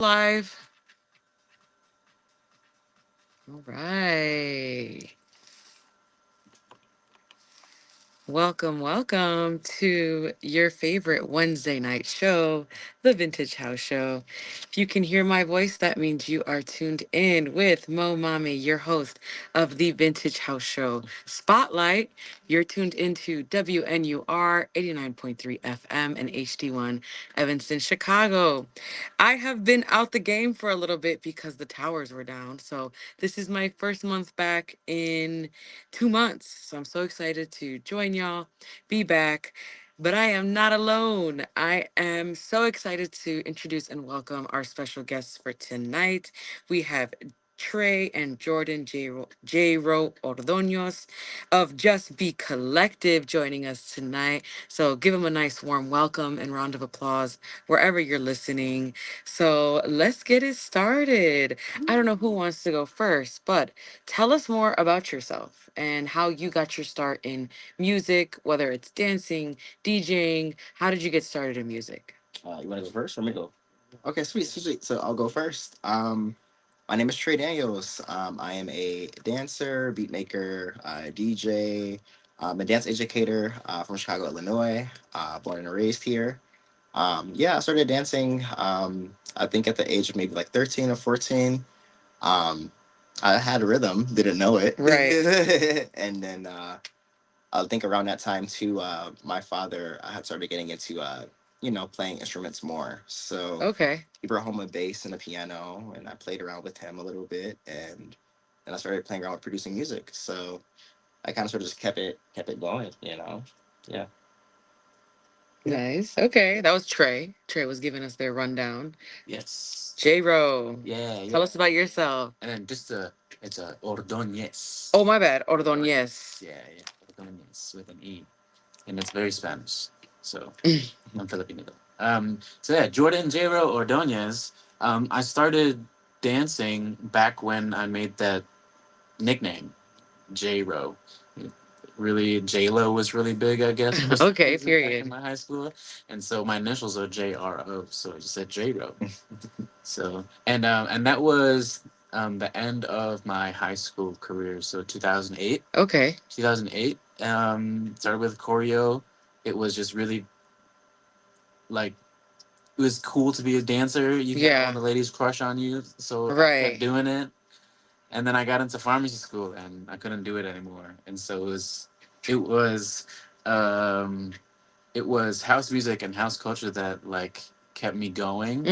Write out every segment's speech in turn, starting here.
Live. All right. Welcome to your favorite Wednesday night show, the Vintage House Show. If you can hear my voice, that means you are tuned in with Momami, your host of the Vintage House Show Spotlight. You're tuned into WNUR 89.3 FM and HD1 Evanston, Chicago. I have been out the game for a little bit because the towers were down. So this is my first month back in 2 months. So I'm so excited to join y'all, be back. But I am not alone. I am so excited to introduce and welcome our special guests for tonight. We have Trey and Jordan J.Ro Ordóñez of Just Be Collective joining us tonight. So give them a nice warm welcome and round of applause wherever you're listening. So let's get it started. I don't know who wants to go first, but tell us more about yourself and how you got your start in music, whether it's dancing, DJing. How did you get started in music? You want to go first or me go? Okay, sweet. So I'll go first. My name is Trey Daniels. I am a dancer, beat maker, DJ, a dance educator from Chicago, Illinois. Born and raised here. Yeah, I started dancing. I think at the age of maybe like 13 or 14. Um, I had rhythm, didn't know it, Right. and then I think around that time too, my father had started getting into playing instruments more. So Okay. he brought home a bass and a piano, and I played around with him a little bit, and then I started playing around with producing music. So I kind of sort of just kept it going. Yeah. Nice. Okay. That was Trey. Trey was giving us their rundown. Yes. J-Ro. Yeah, Tell yeah. us about yourself. And then it's a Ordóñez. Oh, my bad. Ordóñez. Yeah. Ordóñez with an E. And it's very Spanish. So I'm Filipino though. So yeah, Jordan J.Ro Ordóñez. I started dancing back when I made that nickname, J.Ro. Really, J.Lo was really big, I guess, for some Okay, reason back in period. my high school. And so my initials are J.R.O. So I just said J.Ro. So and that was the end of my high school career. So 2008. Okay. 2008. Started with choreo. It was just really like it was cool to be a dancer. You get all Yeah. the ladies crush on you. So I kept Right. doing it. And then I got into pharmacy school and I couldn't do it anymore. And so it was um it was house music and house culture that like kept me going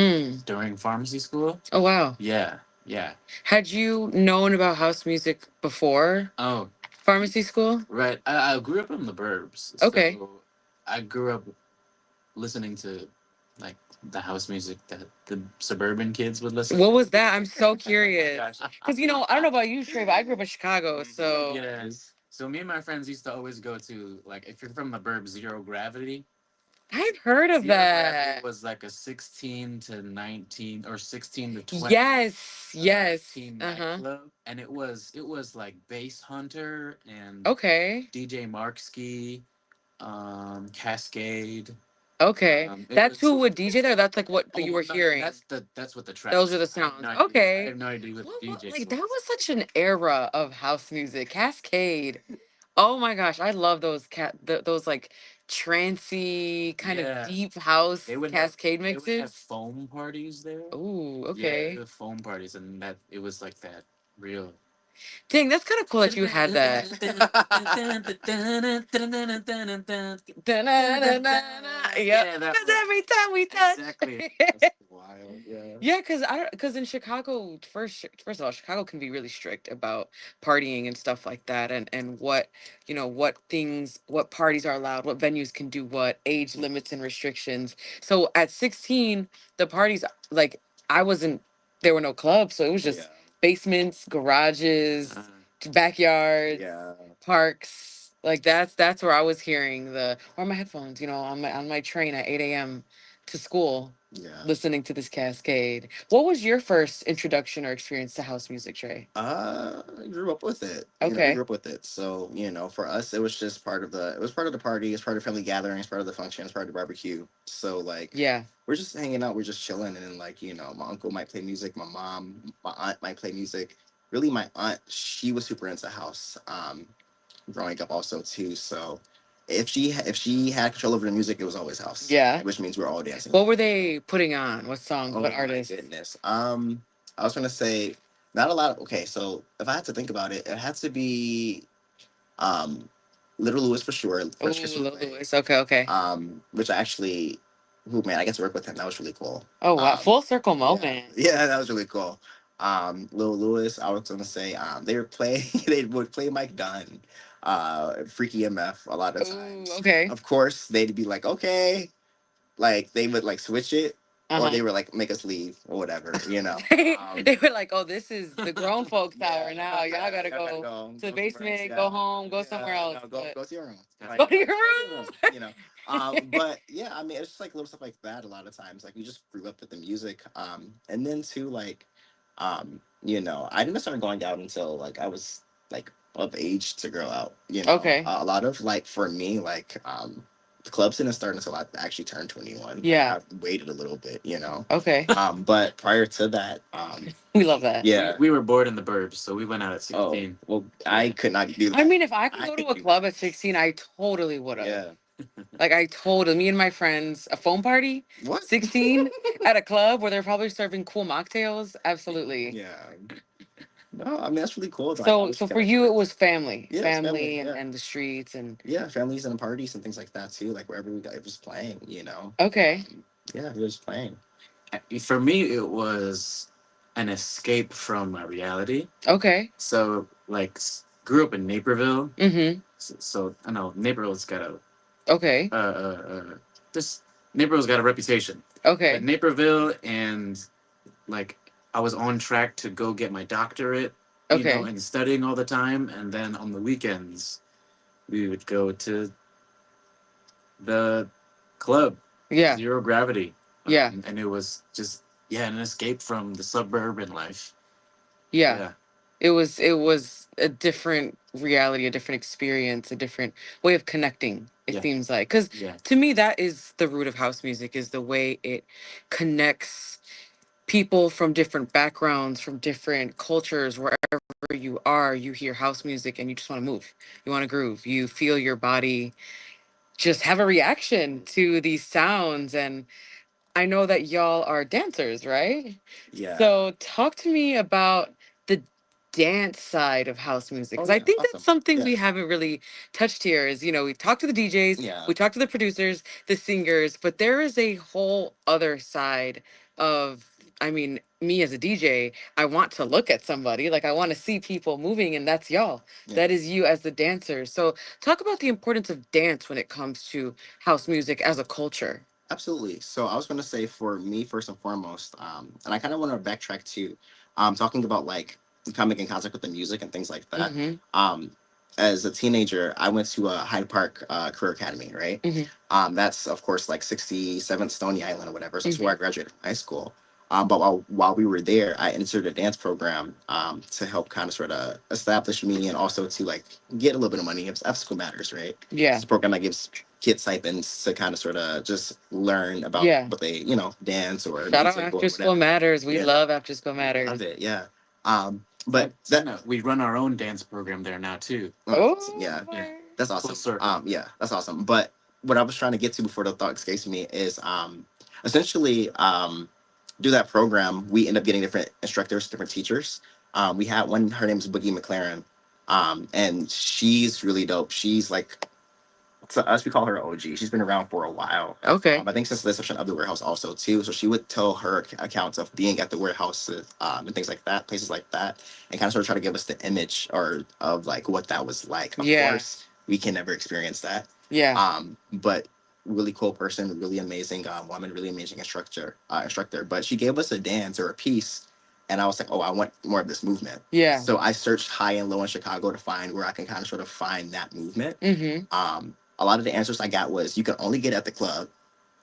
during pharmacy school. Oh, wow. Yeah, yeah. Had you known about house music before Oh, pharmacy school? right. I grew up in the burbs, Okay. so I grew up listening to like the house music that the suburban kids would listen What to. was that? I'm so curious. Gosh. Because, I don't know about you, Trey, but I grew up in Chicago. So Yes. So me and my friends used to always go to like if you're from the burbs, Zero Gravity. I've heard of Zero Gravity that. was like a 16 to 19 or 16 to 20 Yes. nightclub, and it was like Bass Hunter and Okay. DJ Markski, Cascade. Okay. It That's was who would DJ there? That's like what you were no, hearing. that's what the Those tracks. are the I have sounds. no idea. I Okay. have no idea what the DJ Like that was. was such an era of house music. Cascade. Oh my gosh, I love those like trancy kind of Yeah, deep house they would have Cascade they would have mixes. foam parties there. Oh, Yeah, they okay. have foam parties, and that it was like that real. Dang, that's kind of cool that you had that. Yep. Yeah, that Because was every time we touch. exactly. Wild. Yeah. Yeah, because in Chicago, first of all, Chicago can be really strict about partying and stuff like that, and what parties are allowed, what venues can do what, age limits and restrictions. So at 16, the parties like I wasn't there were no clubs, so it was Yeah. just basements, garages, Uh, backyards, Yeah. parks. Like that's where I was hearing the or my headphones, on my train at 8 a.m. to school Yeah. listening to this cascade. What was your first introduction or experience to house music, Trey? I grew up with it. We Okay. grew up with it. So, for us it was just it was part of the party, it's part of family gatherings, part of the function, it's part of the barbecue. So like Yeah. we're just hanging out, we're just chilling, and then like, my uncle might play music, my mom, my aunt might play music. Really my aunt, she was super into house. Growing up also too. So if she had control over the music, it was always house, Yeah. which means we're all dancing. What were they putting on? What songs? What Oh my artists? goodness. I was gonna say not a lot of okay, so if I had to think about it, it had to be um Little Lewis for sure, Oh, French Kiss Lil Souffle. Louis. Okay, okay. Which I actually who man, I get to work with him. That was really cool. Oh wow, full circle Yeah, moment. yeah, that was really cool. Lil Lewis, I was gonna say, they were play they would play Mike Dunn, Freaky MF a lot of Oh, times. okay. Of course, they'd be like, okay, like they would like switch it, Uh or huh. they would like make us leave or whatever, They were like, "Oh, this is the grown folks hour now. Y'all yeah, gotta y'all gotta go go to the somewhere else. basement, go Yeah, home, go somewhere yeah, else, no, but go to your room. go to Like your go to your room. room." But yeah, I mean, it's just like little stuff like that. A lot of times, like we just grew up with the music. And then too, like, I didn't start going out until like I was like of age to go out. Okay. A lot of like for me, like, the clubs didn't start until I actually turned 21. Like Yeah. I waited a little bit. Okay. But prior to that, We love that. yeah. We were bored in the burbs, so we went out at Oh 16. well, I Yeah. could not do I that. mean, if I could I go to could a do club at 16, I totally would have. yeah. Like, I totally, me and my friends, a phone party, What? 16, at a club where they're probably serving cool mocktails. Absolutely. Yeah. No, I mean that's really cool. Like I So, was so for you, it was family, yeah, it's family. family, and, Yeah. and the streets, and Yeah, families and parties and things like that too. Like wherever we got, it was playing. okay, Yeah, he was playing. For me, it was an escape from my reality. okay, So, like, grew up in Naperville. mm-hmm, So I know Naperville's got a okay, this Naperville's got a reputation. But okay, Naperville and like I was on track to go get my doctorate, okay, and studying all the time. And then on the weekends, we would go to the club, yeah, Zero Gravity. yeah, And it was just, yeah, an escape from the suburban life. yeah. Yeah. It was a different reality, a different experience, a different way of connecting. It Yeah. seems like, because Yeah. to me, that is the root of house music, is the way it connects people from different backgrounds, from different cultures, wherever you are, you hear house music and you just want to move. You want to groove. You feel your body just have a reaction to these sounds. And I know that y'all are dancers, right? Yeah. So talk to me about the dance side of house music, Oh because I yeah, think that's awesome. something Yeah. we haven't really touched here. Is, we talk to the DJs, Yeah. we talk to the producers, the singers, but there is a whole other side of, I mean, me as a DJ, I want to look at somebody, like I want to see people moving, and that's y'all. Yeah. That is you as the dancer. So talk about the importance of dance when it comes to house music as a culture. Absolutely. So I was going to say for me first and foremost, and I kind of want to backtrack to, talking about like coming in contact with the music and things like that. Mm-hmm. Um, as a teenager, I went to a Hyde Park Career Academy, right? Mm-hmm. That's of course like 67th Stony Island or whatever. So that's where Mm-hmm. I graduated from high school. But while we were there, I entered a dance program, to help kind of sort of establish me and also to like get a little bit of money. If school matters, right? Yeah. It's a program that gives kids stipends to kind of sort of just learn about Yeah. what they, dance or Shout out music or After School whatever. Matters. We Yeah, love After School love Matters. it. Yeah. And But that we run our own dance program there now too. Oh, yeah, Yeah. that's Full awesome. circle. Yeah, that's awesome. But what I was trying to get to before the thought escapes me is, essentially, do that program. We end up getting different instructors, different teachers. We had one. Her name is Boogie McLaren, and she's really dope. She's like, to us, we call her OG. She's been around for a while. okay. I think since the inception of the warehouse also too. So she would tell her accounts of being at the warehouse, and things like that, places like that, and kind of sort of try to give us the image or of like what that was like. Of Yeah. course, we can never experience that. Yeah. But really cool person, really amazing woman, really amazing instructor. But she gave us a dance or a piece. And I was like, oh, I want more of this movement. Yeah. So I searched high and low in Chicago to find where I can kind of sort of find that movement. Mm-hmm. A lot of the answers I got was you can only get at the club,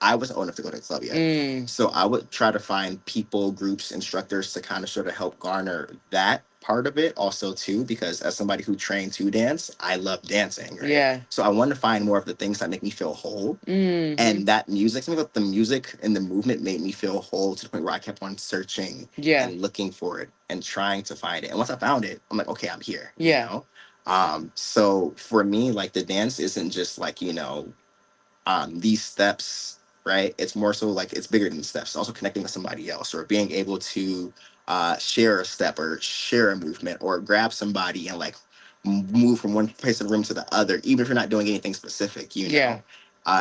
I wasn't old enough to go to the club yet. So I would try to find people, groups, instructors to kind of sort of help garner that part of it also too, because as somebody who trained to dance, I love dancing, right? Yeah. So I want to find more of the things that make me feel whole. And that music, something about the music and the movement made me feel whole to the point where I kept on searching Yeah. and looking for it and trying to find it. And once I found it, I'm like, okay, I'm here, you Yeah. know? So for me, like the dance isn't just like, these steps, right? It's more so like it's bigger than steps. It's also connecting with somebody else or being able to share a step or share a movement or grab somebody and like move from one place of the room to the other, even if you're not doing anything specific, Yeah.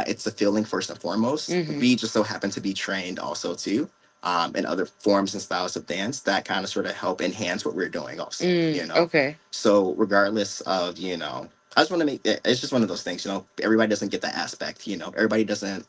It's a feeling first and foremost. We just so happen to be trained also too. And other forms and styles of dance that kind of sort of help enhance what we're doing also, Okay. so regardless of, I just want to make it, it's just one of those things, everybody doesn't get that aspect, everybody doesn't,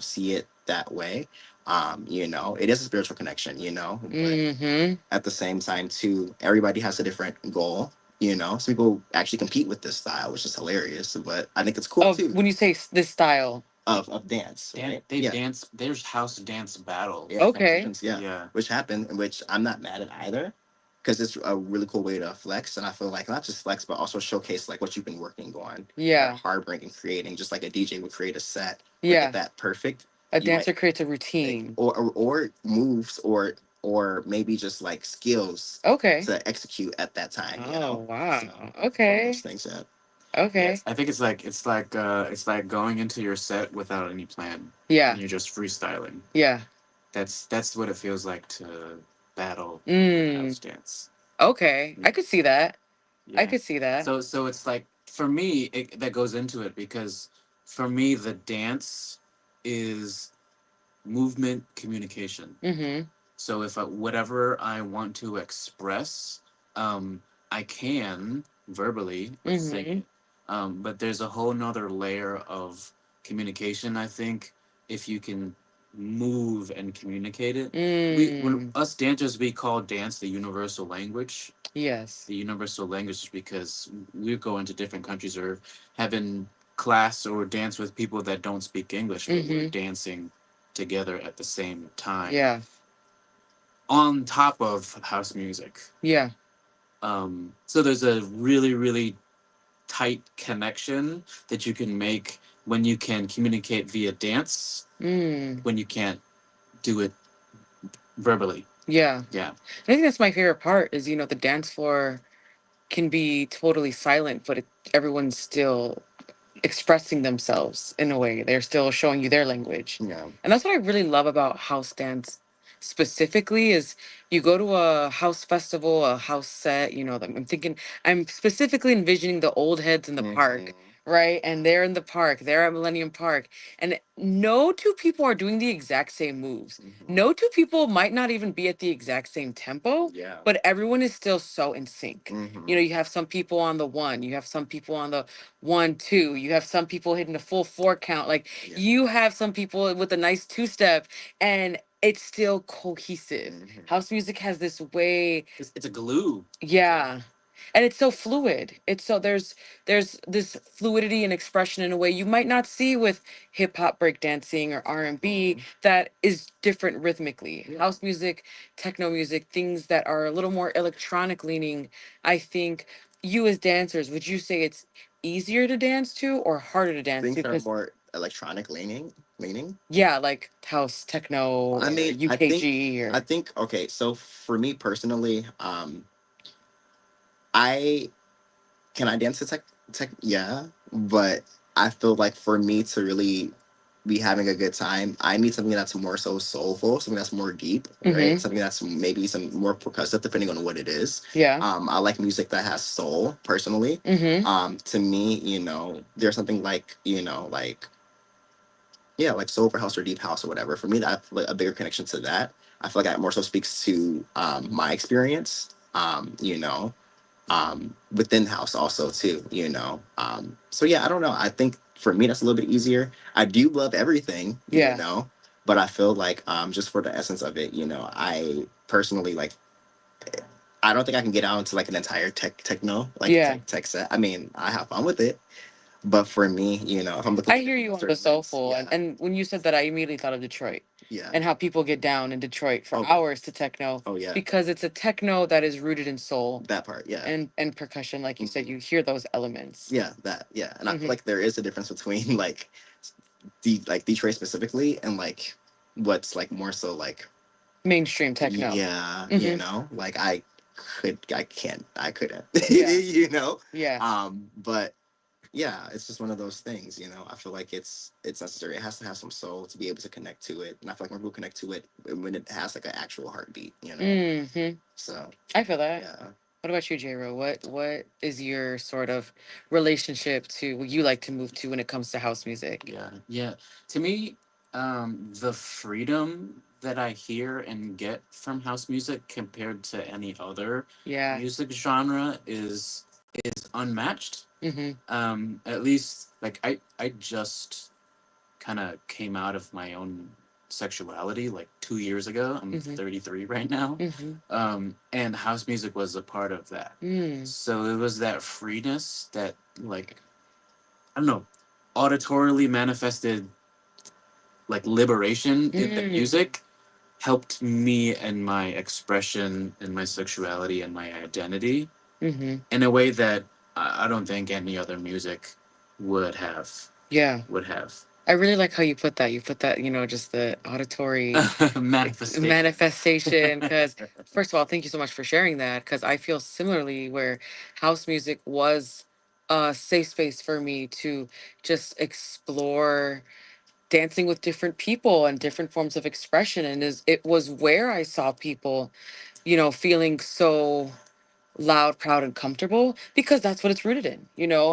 see it that way. It is a spiritual connection, but at the same time too, everybody has a different goal. Some people actually compete with this style, which is hilarious, but I think it's cool Of too. when you say this style. Of dance, right? They Yeah. dance. There's house dance battles. Yeah, Okay. competitions, yeah. Yeah. Which happened, which I'm not mad at either, because it's a really cool way to flex, and I feel like not just flex, but also showcase like what you've been working on, Yeah. hard work and creating, just like a DJ would create a set, would Yeah. get that perfect. A You might dancer creates a like, routine. or moves or maybe just like skills Okay. to execute at that time. Oh wow. So one of Okay. those things. Yeah. Okay. I think it's like going into your set without any plan. Yeah. And you're just freestyling. Yeah. That's what it feels like to battle Mm. house dance. Okay. I could see that. I Yeah. could see that. So it's like for me that goes into it because for me the dance is movement communication. Mm-hmm. So if whatever I want to express, I can verbally with Mm-hmm. singing. But there's a whole nother layer of communication. I think if you can move and communicate it, when Mm. us dancers we call dance the universal language. Yes. The universal language is because we go into different countries or having class or dance with people that don't speak English, but we're Mm-hmm. dancing together at the same time Yeah. on top of house music. Yeah. So there's a really, really tight connection that you can make when you can communicate via dance, Mm. when you can't do it verbally. Yeah. Yeah. I think that's my favorite part is, the dance floor can be totally silent, but everyone's still expressing themselves in a way. They're still showing you their language. Yeah. And that's what I really love about house dance specifically is you go to a house festival, a house set, I'm specifically envisioning the old heads in the park, right? And they're in the park, they're at Millennium Park, and no two people are doing the exact same moves. No two people might not even be at the exact same tempo, Yeah. but everyone is still so in sync. Mhm. You have some people on the one, you have some people on the 1, 2. You have some people hitting a full 4 count. Like Yeah. you have some people with a nice 2 step, and it's still cohesive. House music has this way, It's a glue. yeah. And it's so fluid. It's so there's this fluidity and expression in a way you might not see with hip hop breakdancing or R&B that is different rhythmically. Yeah. House music, techno music, things that are a little more electronic leaning. I think you as dancers, would you say it's easier to dance to or harder to dance to? Things are Because more electronic leaning. yeah, like house techno I or mean, UKG I or think okay. So for me personally, I can I dance to tech? Yeah, but I feel like for me to really be having a good time, I need something that's more so soulful, something that's more deep, right? mm-hmm. Something that's maybe some more percussive, depending on what it is. Yeah. I like music that has soul, personally. Mm-hmm. To me, there's something like, yeah, like soul house or deep house or whatever. For me, that's like a bigger connection to that. I feel like that more so speaks to my experience. Within the house also too, so yeah, I don't know, I think for me that's a little bit easier. I do love everything, Yeah. but I feel like just for the essence of it, I personally like, I don't think I can get out into like an entire techno like Yeah. tech set. I mean, I have fun with it, But for me, if I'm looking I at hear it you from a on the certain lens, soulful, yeah, and when you said that, I immediately thought of Detroit yeah, and how people get down in Detroit for oh, hours to techno oh yeah, because it's a techno that is rooted in soul that part, yeah. and percussion, like you said, Mhm. you hear those elements. Yeah, that, yeah, and I feel Hmm. like there is a difference between like Detroit specifically and like what's like more so like Mainstream techno. yeah, Hmm. like I couldn't, Yeah, yeah. but yeah, it's just one of those things, I feel like it's necessary. It has to have some soul to be able to connect to it, and I feel like when people connect to it when it has like an actual heartbeat. Hmm. So I feel that. yeah. What about you, J.Ro? What is your sort of relationship to what you like to move to when it comes to house music? Yeah, yeah. To me, the freedom that I hear and get from house music compared to any other Yeah. music genre is unmatched. Hmm. At least like I just kind of came out of my own sexuality like 2 years ago. I'm Hmm. 33 right now. Hmm. And house music was a part of that. Mm. So it was that freeness that like I don't know, auditorily manifested like liberation in the Mm. music helped me and my expression and my sexuality and my identity Hmm. in a way that I don't think any other music would have Yeah. would have I really like how you put that. You put that, just the auditory manifestation. manifestation. Because, first of all, thank you so much for sharing that. Because I feel similarly where house music was a safe space for me to just explore dancing with different people and different forms of expression. And it was where I saw people, feeling so loud, proud, and comfortable because that's what it's rooted in.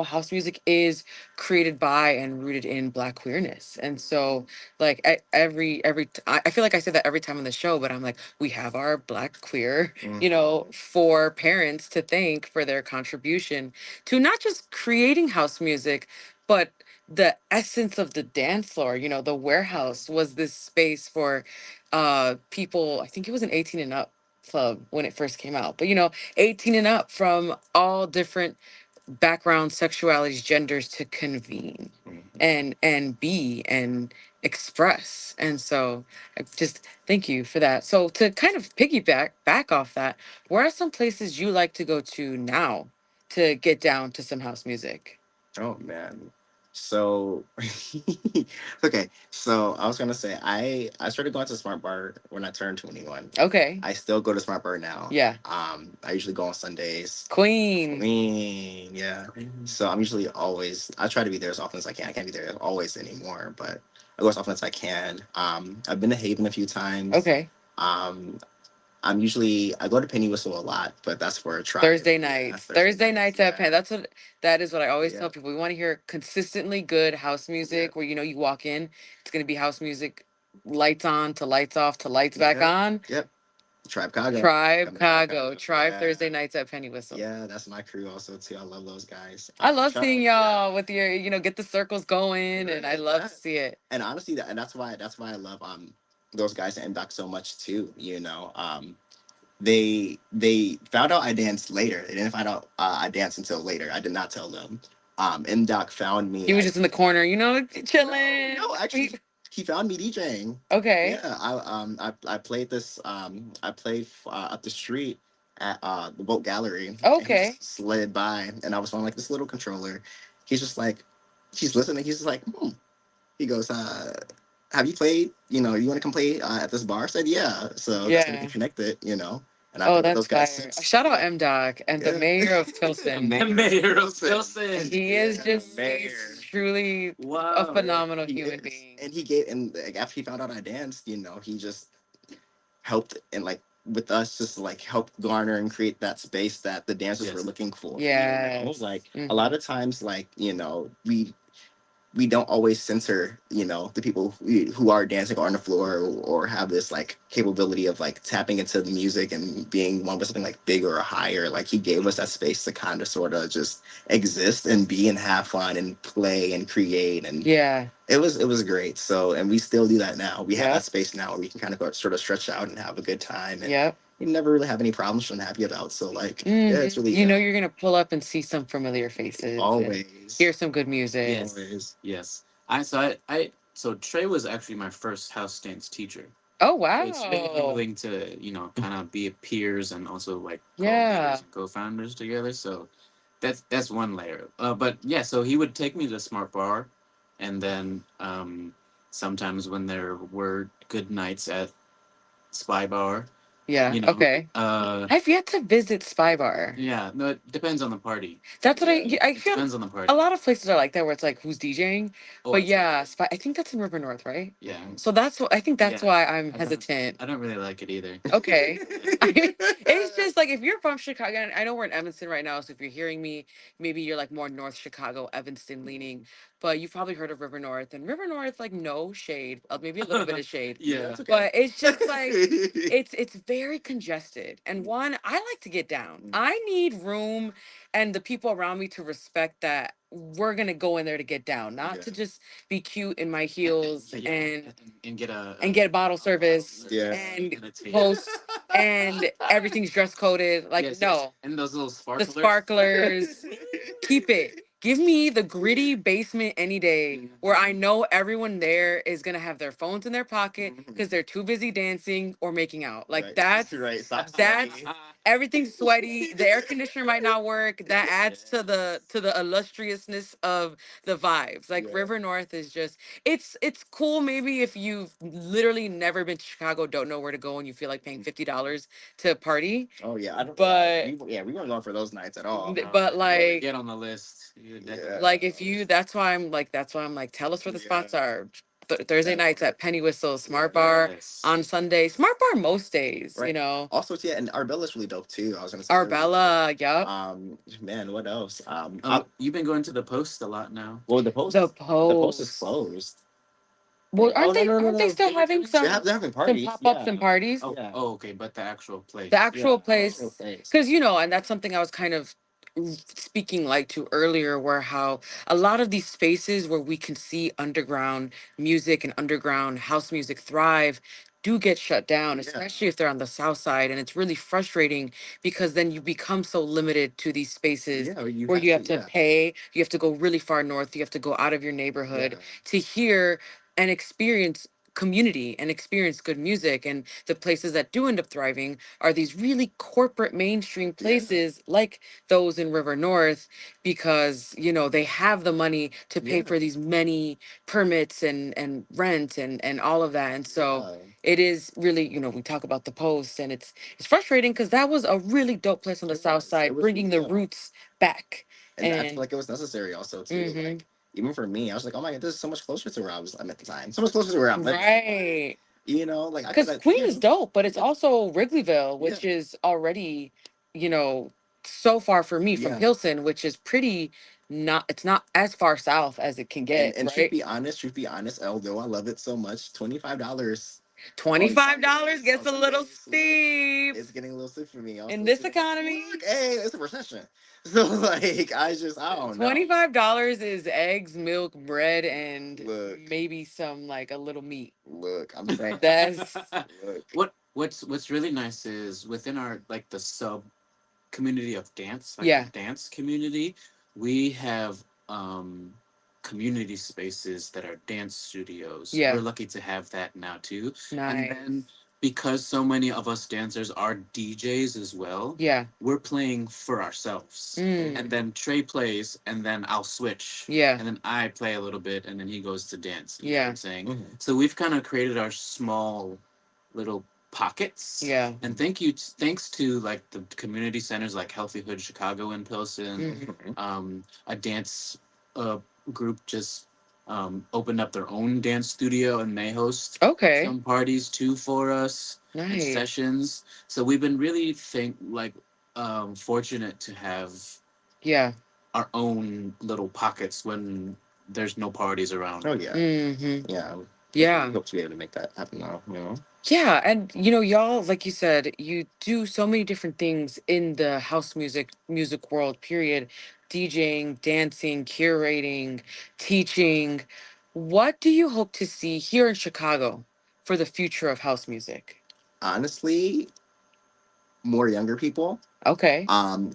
House music is created by and rooted in Black queerness, and so like I feel like I say that every time on the show, but I'm like, we have our Black queer, for parents to thank for their contribution to not just creating house music, but the essence of the dance floor. The warehouse was this space for people. I think it was an 18 and up club when it first came out, but 18 and up from all different backgrounds, sexualities, genders to convene Mhm. and be and express. And so I just thank you for that. So to kind of piggyback back off that, where are some places you like to go to now to get down to some house music? Oh man. So okay. So I was gonna say I started going to Smart Bar when I turned 21. Okay. I still go to Smart Bar now. Yeah. I usually go on Sundays. Queen. Queen, yeah. So I'm usually always I try to be there as often as I can. I can't be there always anymore, but I go as often as I can. I've been to Haven a few times. Okay. Um, I go to Penny Whistle a lot, but that's for a tribe. Thursday Yeah, nights. Thursday Thursday nights. nights at Yeah, Penn. That is what I always yeah, tell people. We want to hear consistently good house yeah, music where you walk in, it's gonna be house music, lights on to lights off to lights back yep, on. yep. Tribe Chicago. Tribe Coming to Chicago. Chicago. Tribe Yeah. Thursday nights at Penny Whistle. Yeah, that's my crew also too. I love those guys. I love Tribe, seeing yeah. y'all with your, get the circles going, and I Right. love to see it. And honestly, that's why I love those guys at MDOC so much too. They found out I danced later. They didn't find out I danced until later. I did not tell them. MDOC found me He was like just in the corner, no, chilling. no, actually he found me DJing. Okay. Yeah, I played this I played up the street at the boat gallery, and he Okay. just slid by, and I was on like this little controller. He's just like he's listening. He's just like he goes have you played, you want to come play at this bar? I said yeah, so that's gonna Yeah. get connected, and I've Oh, been with that's those guys fire. since. Shout out Yeah, M Doc and the yeah. mayor of The Pilsen. Mayor of Wilson. Pilsen. He is Yeah, just mayor. he's truly a Wow. Yeah, phenomenal he human is. being. And he gave, and like, after he found out I danced, he just helped and like with us, just like help garner and create that space that the dancers were Yes. looking for. Yes. Like a Hmm. lot of times, like we don't always censor, the people who are dancing or on the floor, or have this like capability of like tapping into the music and being one with something like bigger or higher. Like he gave us that space to kind of sort of just exist and be and have fun and play and create, and Yeah. it was great. So, and we still do that now. We have that Yep. space now where we can kind of go, sort of stretch out and have a good time, and Yep. you never really have any problems shouldn't happy about. So like, yeah, it's really You know you're gonna pull up and see some familiar faces. always. Hear some good music. Yes. Always. Yes. I Trey was actually my first house dance teacher. Oh So it's really wow. humbling to, kind of be peers and also like Yeah. co-leaders and co-founders together. So that's one layer. But yeah, so he would take me to Smart Bar, and then sometimes when there were good nights at Spy Bar, Yeah. you know, Okay. I've yet to visit Spy Bar. yeah, no, it depends on the party. That's what I It feel. depends on the A party. lot of places are like that, where it's like who's DJing. Oh, But I see. yeah, Spy. I think that's in River North, right? Yeah, So that's what I think. That's yeah. why I'm I don't, hesitant. I don't really like it either. Okay. It's just like if you're from Chicago, and I know we're in Evanston right now, so if you're hearing me, maybe you're like more North Chicago, Evanston leaning, but you've probably heard of River North. And River North, like no shade, maybe a little bit of shade, Yeah, Yeah. it's okay. but it's just like it's very congested. And one, I like to get down. I need room and the people around me to respect that we're gonna go in there to get down, not to Yeah. just be cute in my heels Yeah, and get and get bottle service Yeah. and and a taste. post and everything's dress coded. Like Yes, yes. no, And those little the sparklers. sparklers. Keep it. Give me the gritty basement any day where I know everyone there is gonna have their phones in their pocket because they're too busy dancing or making out. Like Right. that's Right. Stop that's sweating. everything's sweaty. The air conditioner might not work. That adds to the illustriousness of the vibes. Like Yeah. River North is just it's cool maybe if you've literally never been to Chicago, don't know where to go, and you feel like paying $50 to party. Oh yeah, I don't. But We weren't going for those nights at all. but like Get on the list. You definitely. like if you that's why I'm like tell us where the spots are. Thursday nights at Penny Whistle, Smart Bar. Yes. On Sunday, Smart Bar most days, you Right. know. Also, yeah, and Arbella's really dope too. I was gonna say Arbella, yup. Man, what else? You've been going to the Post a lot now. Well, The the post is Post. closed. Well, Oh no, no, no, aren't they no. still having They're having some parties. pop-ups and parties? Oh, Yeah. oh, okay, but the actual place. The actual place, Actual place. because you know, and that's something I was kind of speaking like to earlier, where how a lot of these spaces where we can see underground music and underground house music thrive do get shut down, Yeah. especially if they're on the south side. And it's really frustrating because then you become so limited to these spaces Yeah, you where have you to. have to Yeah. pay, you have to go really far north, you have to go out of your neighborhood Yeah. to hear and experience community and experience good music. And the places that do end up thriving are these really corporate mainstream places like those in River North, because you know they have the money to pay Yeah. for these many permits and rent and all of that. And so Yeah. it is really, you know, we talk about the Post, and it's frustrating because that was a really dope place on the south It side, was. bringing the Yeah. roots back. And I feel like it was necessary also too. Mhm. Like even for me, I was like, oh my god, this is so much closer to where I'm at the time. So much closer to where I'm living. Right. You know, like I could Because have. Queen is dope, but it's also Wrigleyville, Yeah. which is already, you know, so far for me from Yeah. Pilsen, which is pretty not, it's not as far south as it can get, And right? truth be honest, although I love it so much, $25 $25 gets a little steep it's getting a little steep for me. in Also, this too. economy. Look, hey, it's a recession, so like I don't know. $25 is eggs, milk, bread, and Look, maybe some like a little meat. look, I'm saying, That's look, What's really nice is within our like the sub community of dance, like yeah, the dance community, we have community spaces that are dance studios. yeah, We're lucky to have that now too. And nice. then because so many of us dancers are DJs as well, Yeah. we're playing for ourselves. Mm. And then Trey plays and then I'll switch. Yeah. And then I play a little bit and then he goes to dance. You know what Yeah. I'm saying? Mhm. So we've kind of created our small little pockets. Yeah. And thanks to like the community centers like Healthy Hood Chicago and Pilsen, Mhm. a dance group just opened up their own dance studio and they host Okay. some parties too for us and Nice. sessions. So we've been really fortunate to have Yeah. our own little pockets when there's no parties around. Oh yeah, Mm-hmm. yeah. Yeah. Hope to be able to make that happen now. You know. Yeah, and you know, y'all, like you said, you do so many different things in the house music world, period. DJing, dancing, curating, teaching. What do you hope to see here in Chicago for the future of house music? Honestly, more younger people. Okay.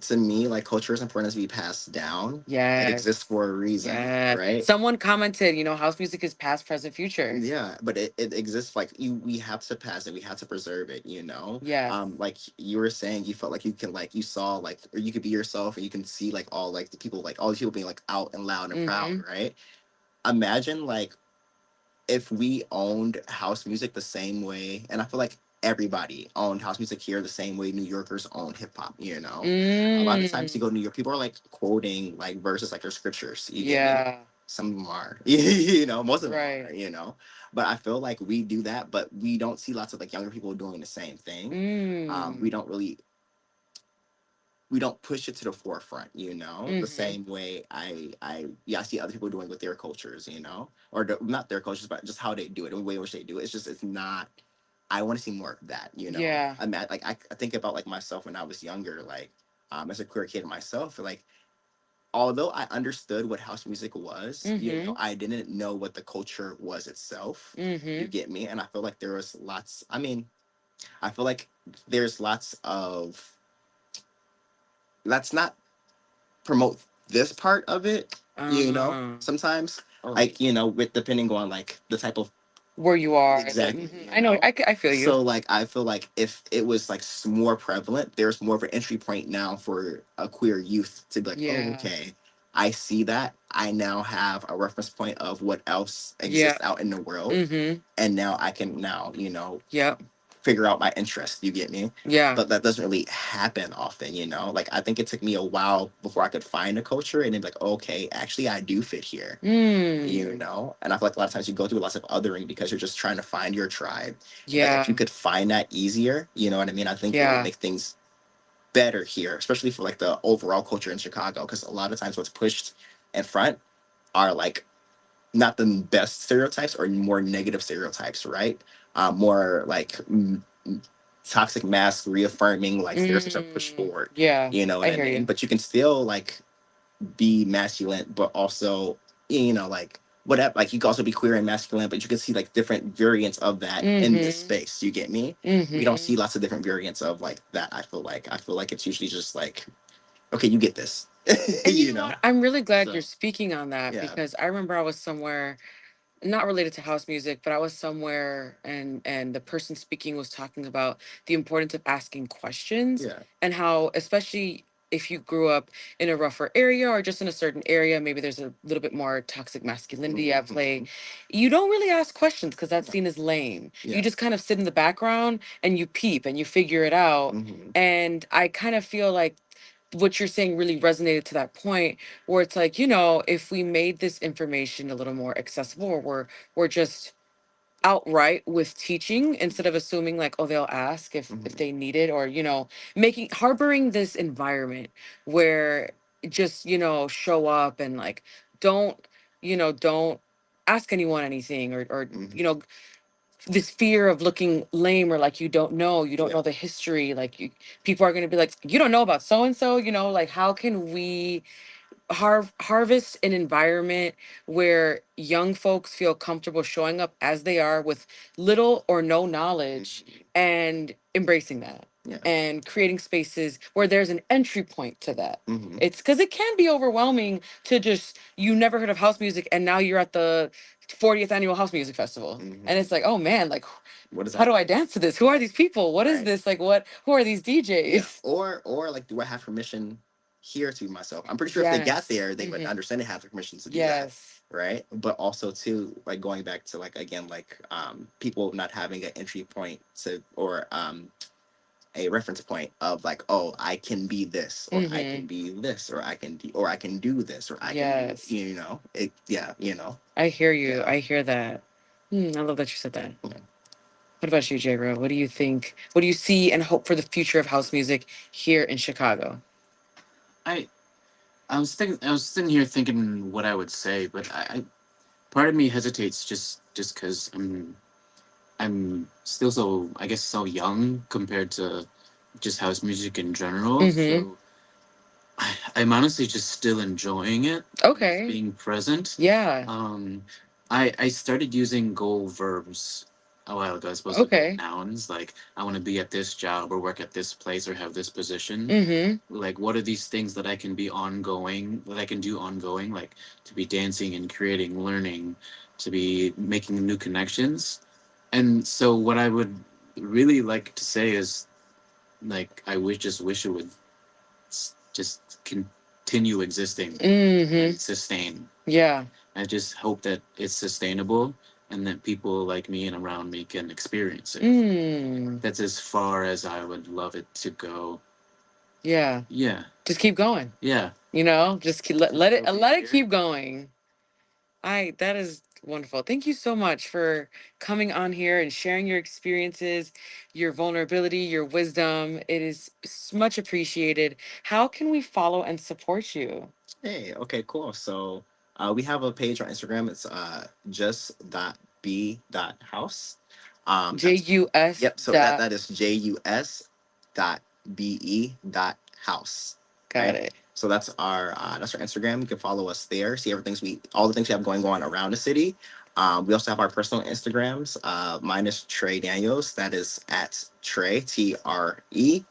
To me, like culture is important to be passed down. It exists Yes. for a reason, Yes. right? Someone commented, house music is past, present, future. Yeah, but it exists like you we have to pass it, we have to preserve it, you know? Yes. Like you were saying you felt like you can like you saw like or you could be yourself and you can see like all like the people like all these people being like out and loud and proud, Mm-hmm. right? Imagine like if we owned house music the same way, and I feel like everybody owned house music here the same way New Yorkers own hip hop, you know? A lot of times you Mm. go to New York, people are like quoting like verses like their scriptures, you get me? Yeah. Some of them are, you know, most of them Right. are, you know? But I feel like we do that, but we don't see lots of like younger people doing the same thing. We Mm. don't really we don't push it to the forefront, you know, the Mm-hmm. same way yeah, I see other people doing with their cultures, you know, or not their cultures, but just how they do it, the way in which they do it. It's just it's not. I want to see more of that, you know. Yeah. Like I think about like myself when I was younger, like as a queer kid myself, like although I understood what house music was, you know, Mm-hmm. I didn't know what the culture was itself. You Mm-hmm. get me? And I feel like there was lots. I mean, I feel like there's lots of let's not promote this part of it, you know, Uh, sometimes Oh, like, you know, with depending on like the type of where you are. exactly, Mhm. you I know. know. I feel you. So like I feel like if it was like more prevalent, there's more of an entry point now for a queer youth to be like, oh, Yeah. okay, I see that. I now have a reference point of what else Yeah. exists out in the world. Mm-hmm. And now I can now, you know, Yep. figure out my interest. You get me? Yeah. But that doesn't really happen often, you know? Like I think it took me a while before I could find a culture and then be like, okay, actually I do fit here. You Mm. know? And I feel like a lot of times you go through lots of othering because you're just trying to find your tribe. And like if you Yeah. could find that easier, you know what I mean? I think it would Yeah. make things better here, especially for like the overall culture in Chicago. Because a lot of times what's pushed in front are like not the best stereotypes or more negative stereotypes, right? More like toxic mask reaffirming like stereotypes are pushed Mm. forward. Yeah. You know I what I hear mean? you. But you can still like be masculine, but also you know like whatever. Like you can also be queer and masculine, but you can see like different variants of that in this Mm-hmm. space. You get me? We don't Mm-hmm. see lots of different variants of like that. I feel like it's usually just like okay, you get this, And you you know know. what? I'm really glad you're So speaking on that yeah. because I remember I was somewhere not related to house music, but I was somewhere and the person speaking was talking about the importance of asking questions Yeah. and how especially if you grew up in a rougher area or just in a certain area, maybe there's a little bit more toxic masculinity at play. Mhm. You don't really ask questions because that's seen as lame. You Yeah. just kind of sit in the background and you peep and you figure it out. Hmm. And I kind of feel like what you're saying really resonated to that point where it's like, if we made this information a little more accessible or we're just outright with teaching instead of assuming like, oh, they'll ask if Hmm. they need it or, making harboring this environment where just, show up and like don't ask anyone anything or Hmm. this fear of looking lame or like you don't know Yeah. the history like people are going to be like you don't know about so and so like how can we harvest an environment where young folks feel comfortable showing up as they are with little or no knowledge Hmm. and embracing that Yeah. and creating spaces where there's an entry point to that. Hmm. It's because it can be overwhelming to just you never heard of house music and now you're at the 40th annual house music festival and Hmm. it's like, oh man, like What does how that do I mean? dance to this? Who are these people? What is Right. this? Like who are these Yeah. DJs? Or like, do I have permission here to be myself? I'm pretty sure if they got Yes. there, they would understand they have the permission to do that. Yes. Right. But also too, like going back to like again, like people not having an entry point to or a reference point of like, oh, I can be this, or I Mm-hmm. can be this, or I can do this, or I can do, Yes. you know, it, yeah, you know, I hear you. yeah. I hear that. I love that you said that. Yeah. What about you, J.Ro? What do you think? What do you see and hope for the future of house music here in Chicago? I I was sitting here thinking what I would say, but part of me hesitates just because I'm still so I guess so young compared to just house music in general. Mm-hmm. So I'm honestly just still enjoying it, just Okay. being present. Yeah. Um, I started using Go verbs a while ago. It's supposed to be Okay. nouns. Like, I want to be at this job or work at this place or have this position. Mm-hmm. Like, what are these things that I can be ongoing, that I can do ongoing? Like, to be dancing and creating, learning, to be making new connections. And so, what I would really like to say is, like, I wish, just wish it would just continue existing Mm-hmm. and sustain. Yeah. I just hope that it's sustainable and that people like me and around me can experience it. Mm. That's as far as I would love it to go. Yeah. Yeah. Just keep going. Yeah. You know, just let it It'll be let it here. keep going. I That is wonderful. Thank you so much for coming on here and sharing your experiences, your vulnerability, your wisdom. It is much appreciated. How can we follow and support you? Hey, okay, cool. So we have a page on Instagram. It's just.b.house. That's JUS Yep. So that dot. that is JUS.BE.house. Got Right. it. So that's our Instagram. You can follow us there. See all the things we have going on around the city. We also have our personal Instagrams. Mine is Trey Daniels. That is at Trey TRE_Daniels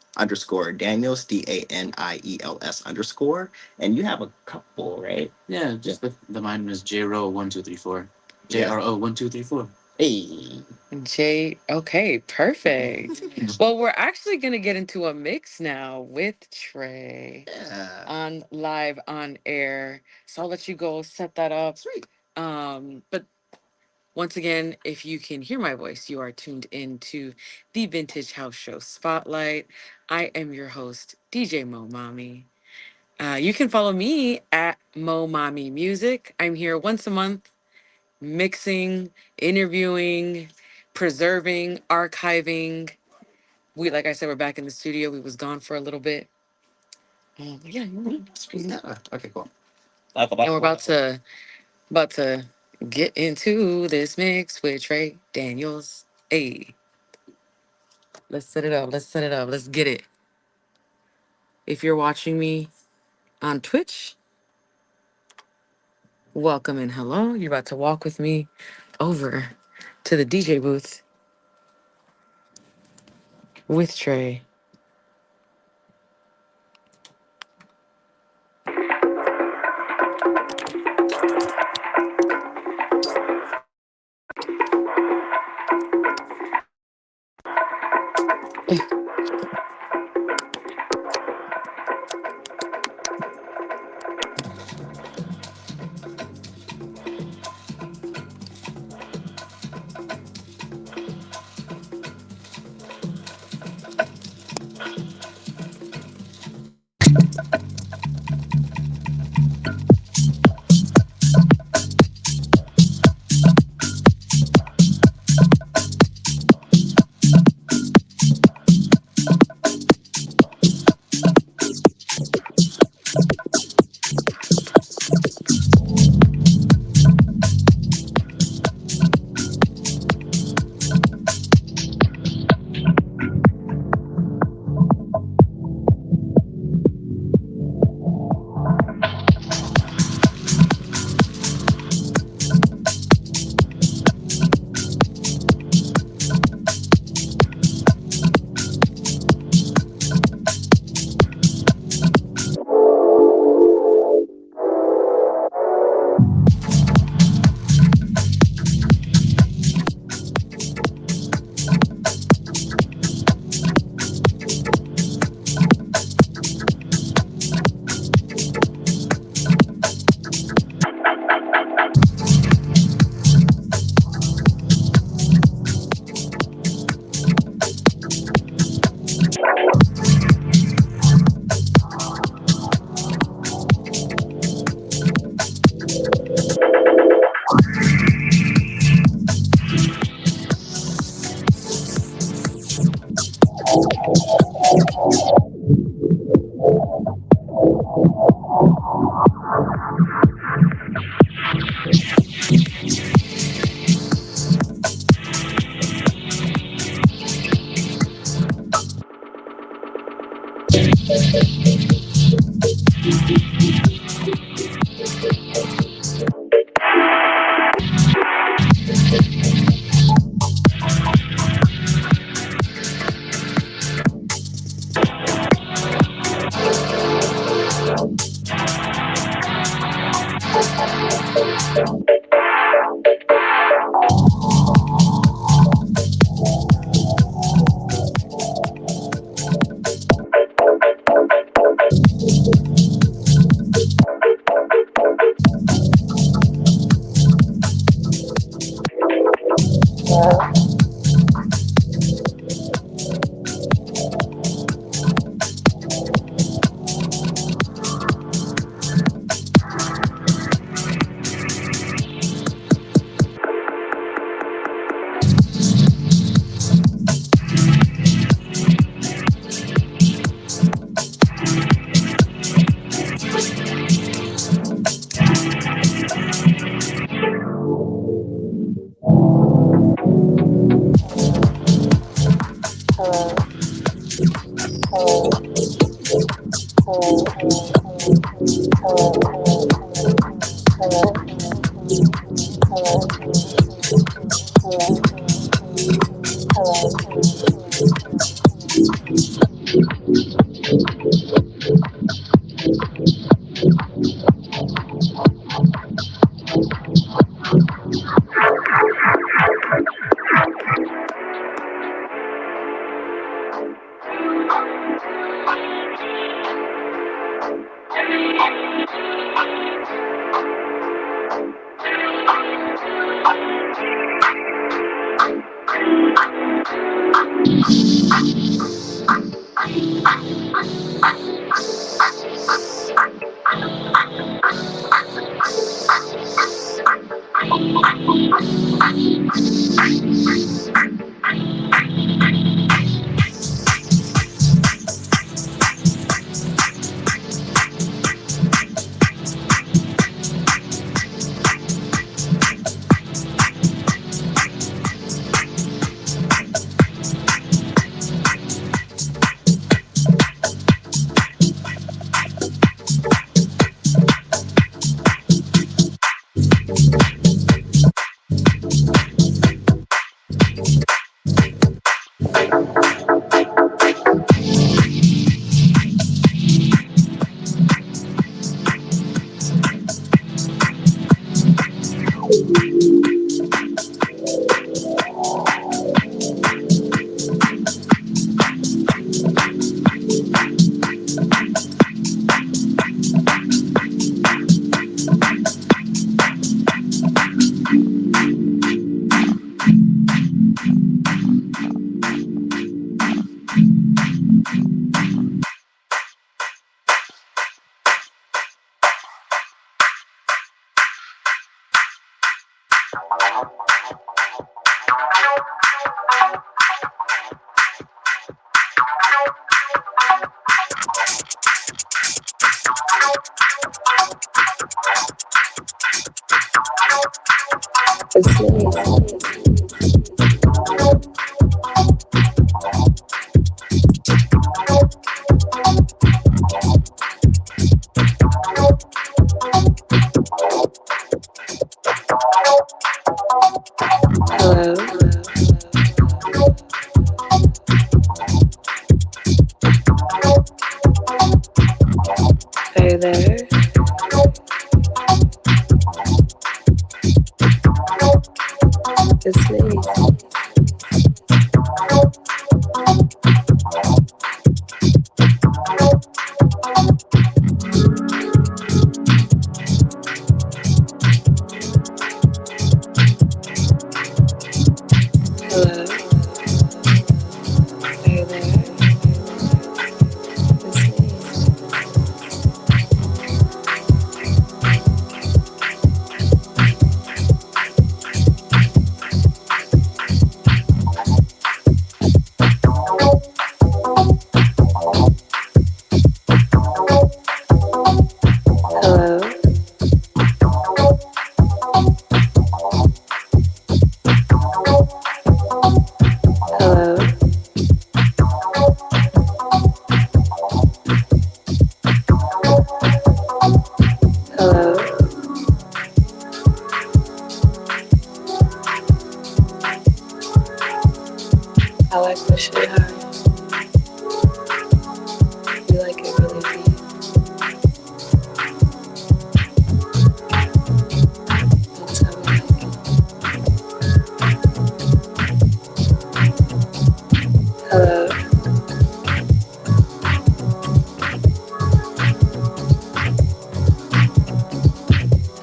DANIELS_. And you have a couple, right? Yeah, just the mine is J.Ro 1234. Yeah. JRO 1234. Hey. Okay, perfect. Well, we're actually gonna get into a mix now with Trey Yeah. on live on air. So I'll let you go set that up. Sweet. But once again, if you can hear my voice, you are tuned in to the Vintage House Show Spotlight. I am your host, DJ Momami. You can follow me at Momami Music. I'm here once a month, mixing, interviewing, preserving, archiving. Like I said, we're back in the studio. We was gone for a little bit. Yeah, Sweet. Yeah. Okay, cool. and we're about to get into this mix with Trey Daniels. Hey, let's set it up. Let's set it up. Let's get it. If you're watching me on Twitch, welcome and hello. You're about to walk with me over to the DJ booth with Trey.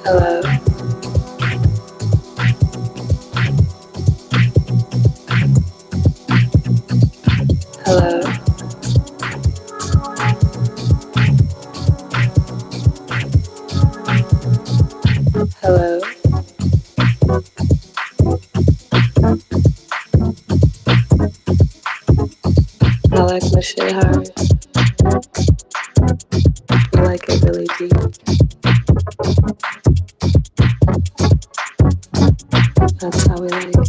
Hello, hello, hello. I like my shit hard. You like it really deep. That's how we like it.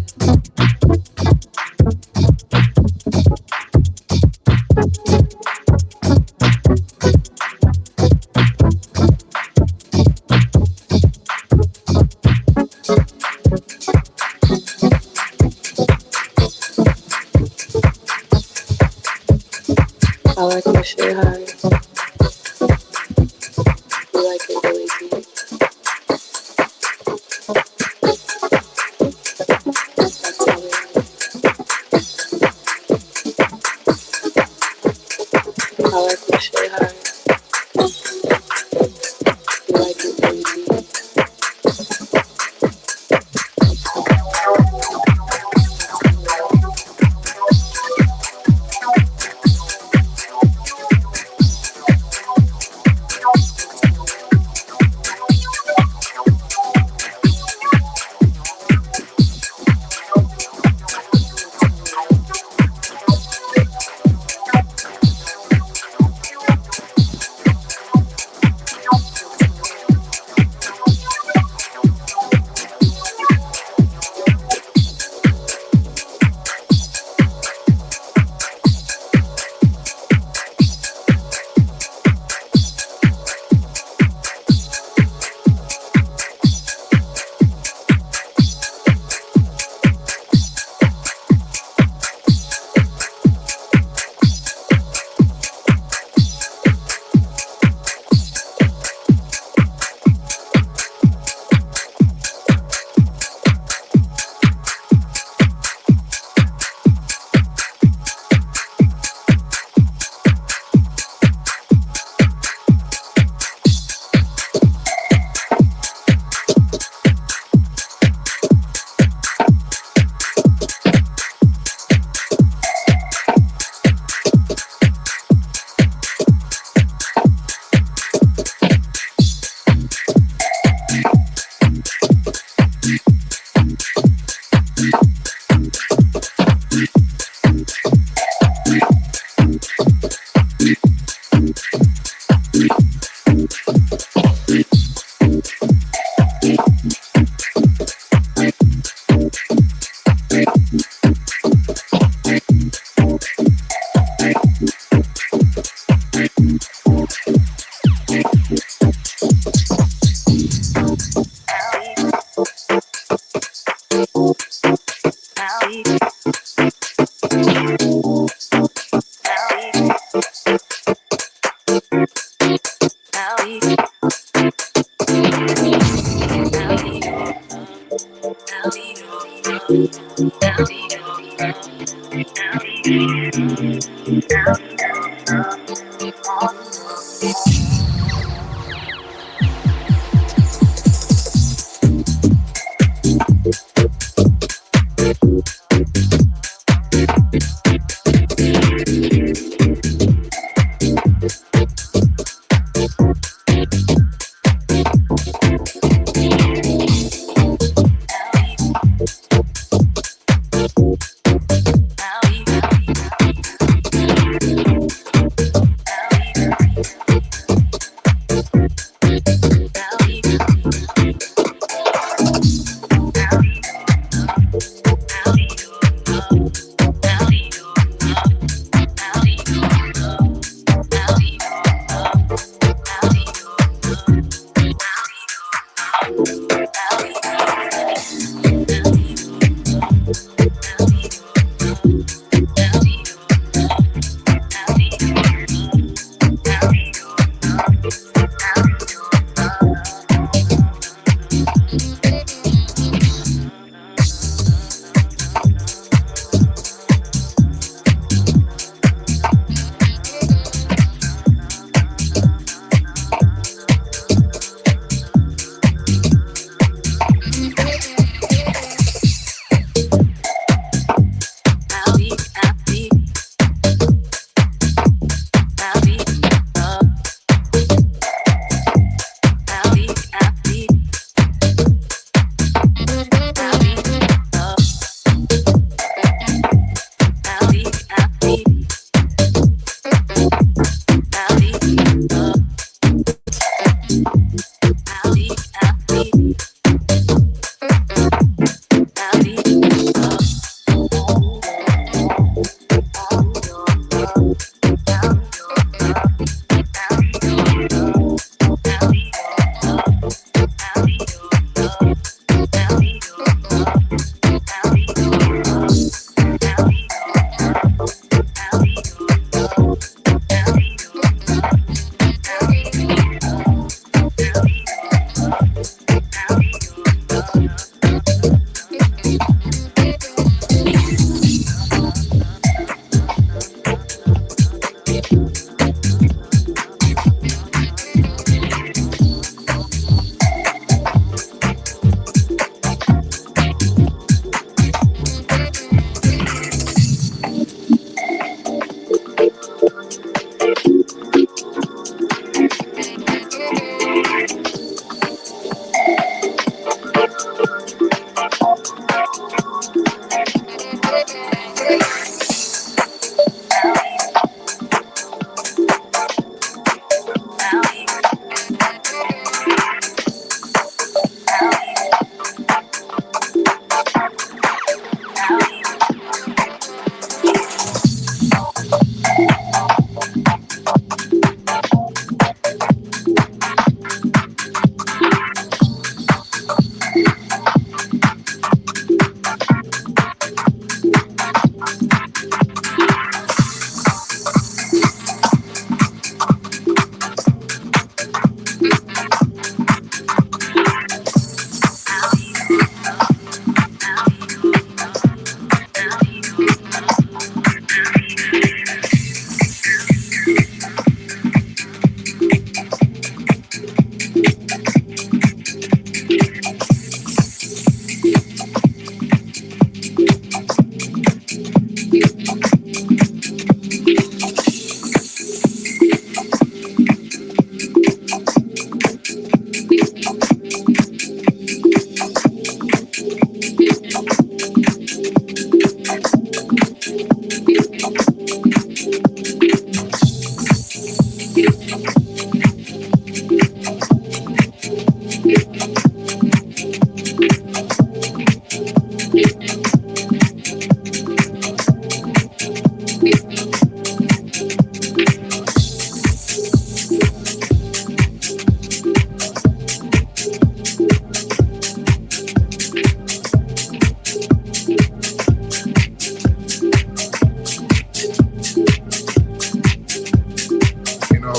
I like my shit hard. You like it really deep. That's how we like it. I like my shit hard. You like it really deep.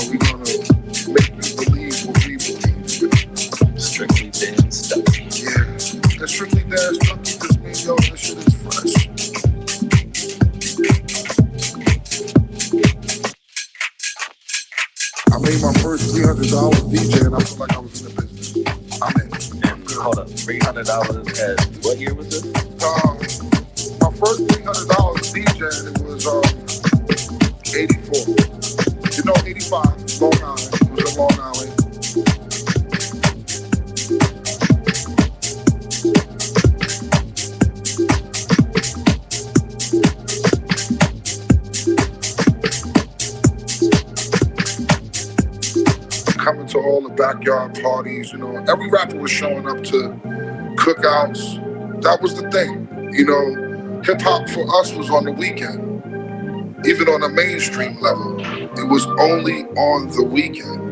we're gonna make you believe what we believe. Strictly been stuck. Yeah. And strictly dance junkie just means yo, that shit is fresh. I made my first $300 DJ and I feel like I was in the business. I'm in. And hold up, $300 at what year was this? My first $300 DJ and it was 84. 85, Long Island. It was in Long Island. Coming to all the backyard parties, every rapper was showing up to cookouts. That was the thing, Hip hop for us was on the weekend. Even on a mainstream level, it was only on the weekend.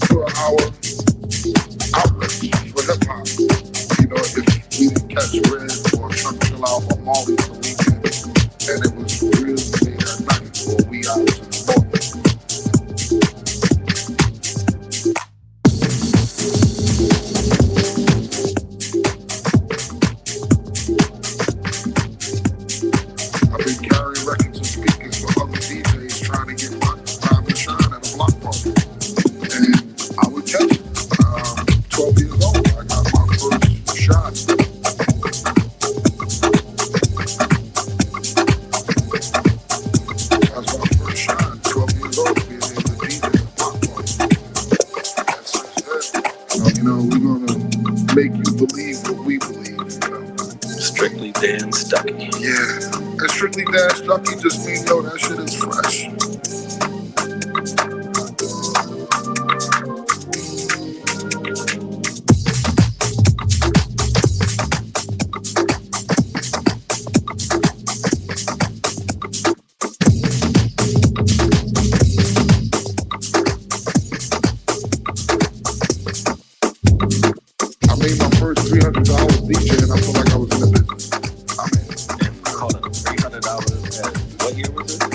For our outlet for hip hop, if we didn't catch Red or Chuck Chill Out or Molly on the weekend, and it was really late at night or wee hours in the morning. I've been carrying records and speakers for other DJs trying to get my time to shine at a block party. And I would catch it. 12 years old, I got my first shot. That's my first shot. 12 years old, being able to DJ at a block party. That's it. We're gonna make you believe what we believe. Strictly Dan Stucky. Yeah. And strictly dance Stucky just means yo, that shit is fresh. I made my first $300 DJ and I feel like I was in the business. I'm in. And hold up, $300 at what year was this?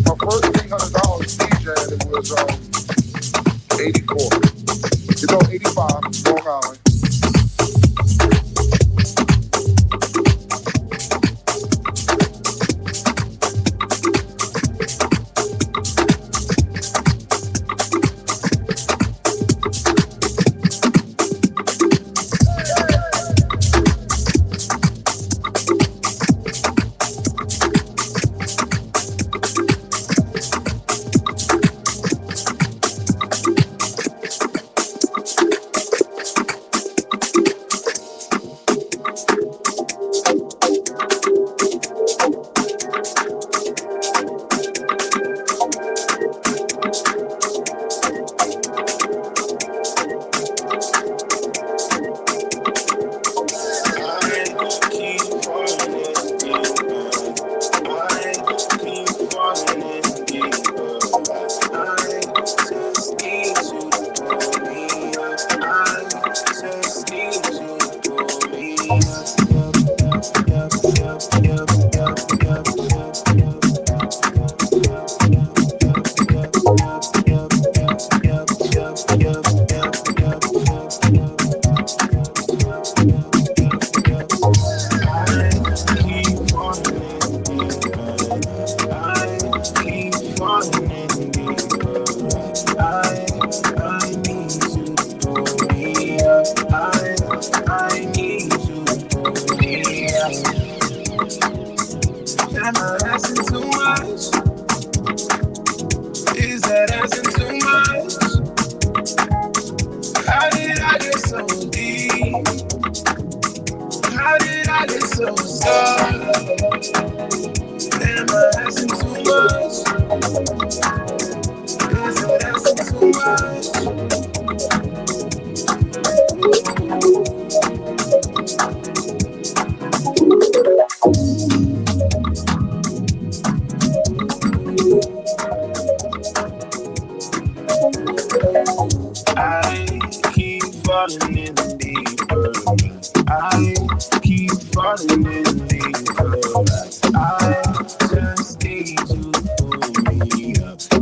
My first $300 DJ and it was 84. 85, Long Island.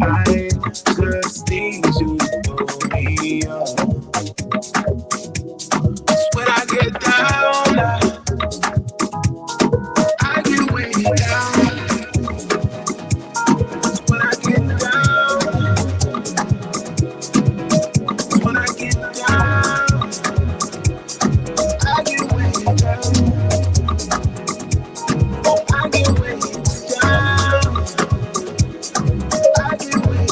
I just need you to pull me up. When I get down, I get way down. When I get down, when I get down, I get way down. I get way down. I get way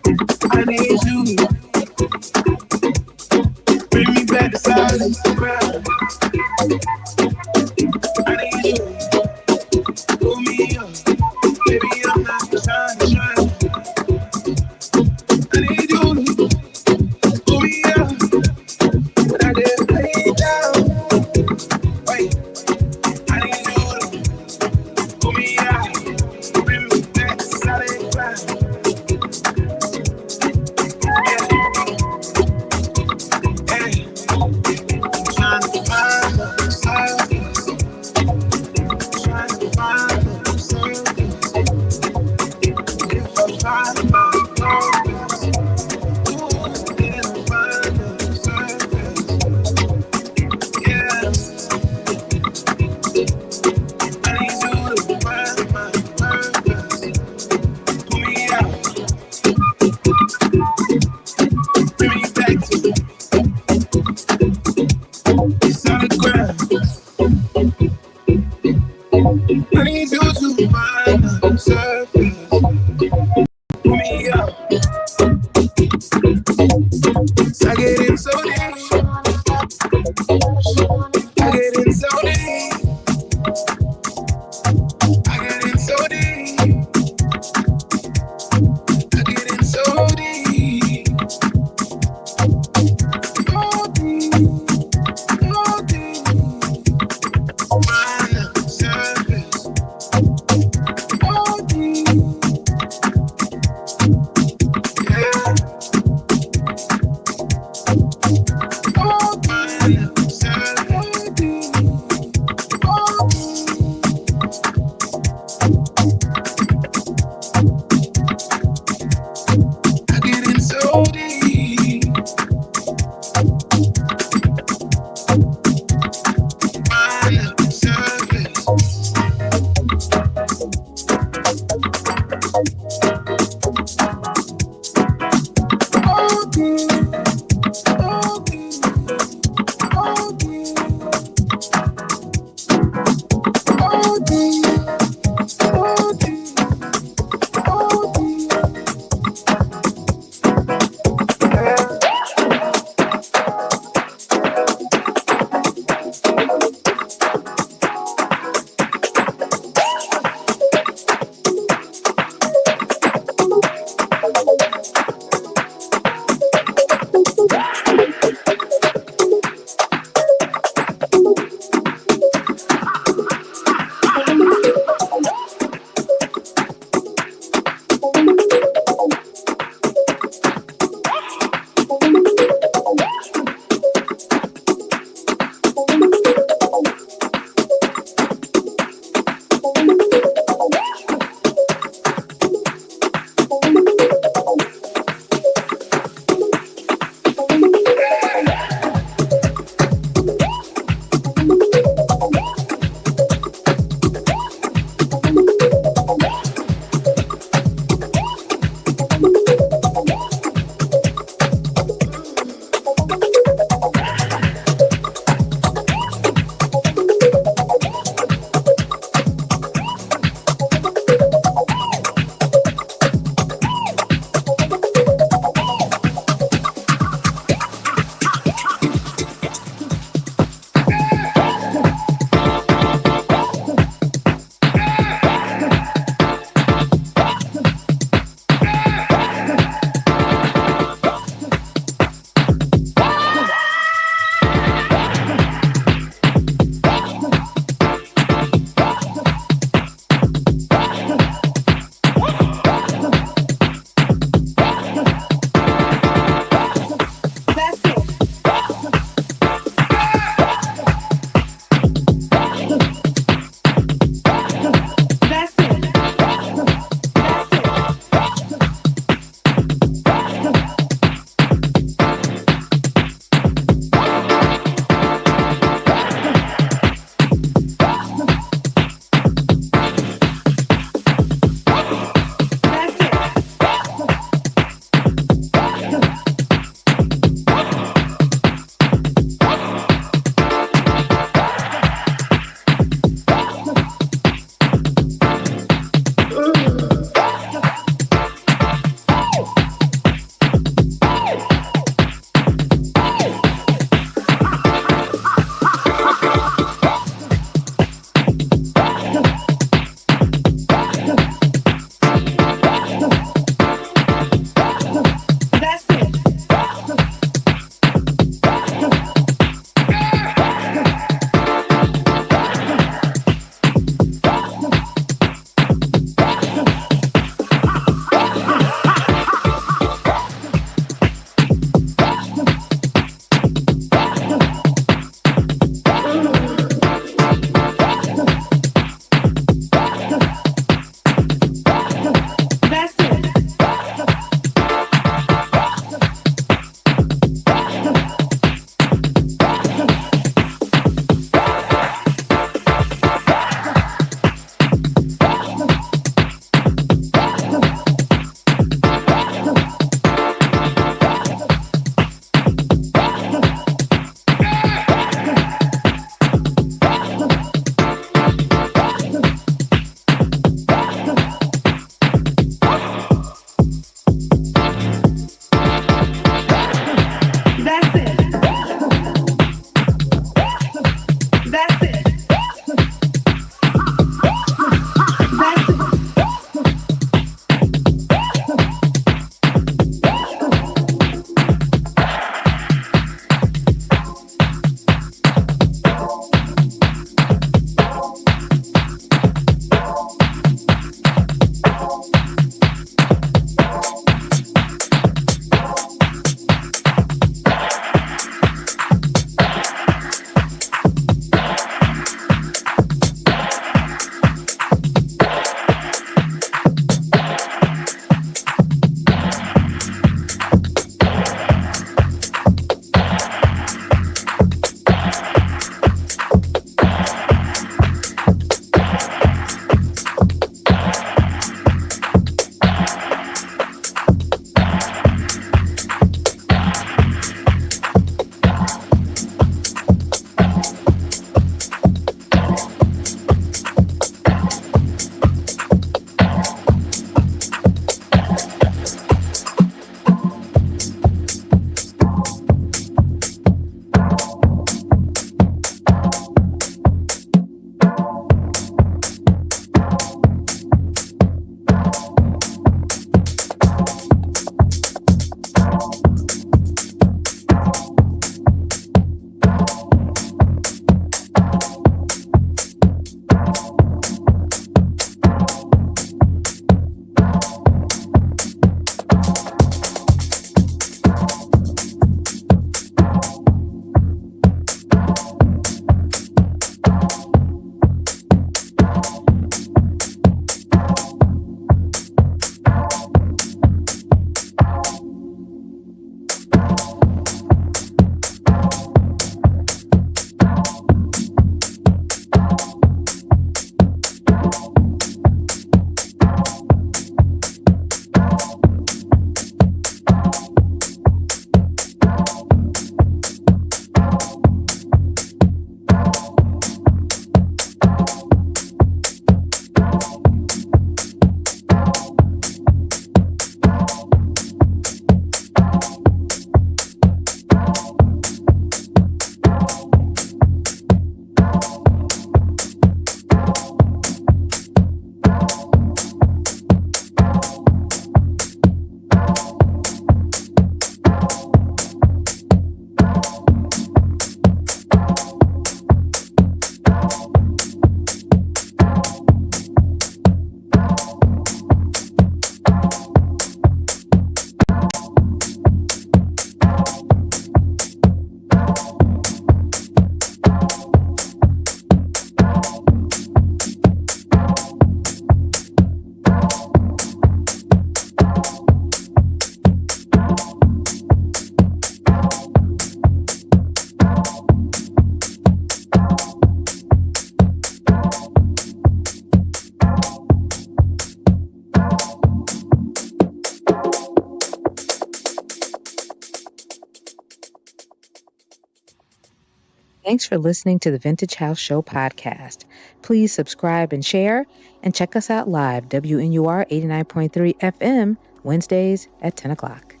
Thanks for listening to the Vintage House Show podcast. Please subscribe and share, and check us out live, WNUR 89.3 FM, Wednesdays at 10 o'clock.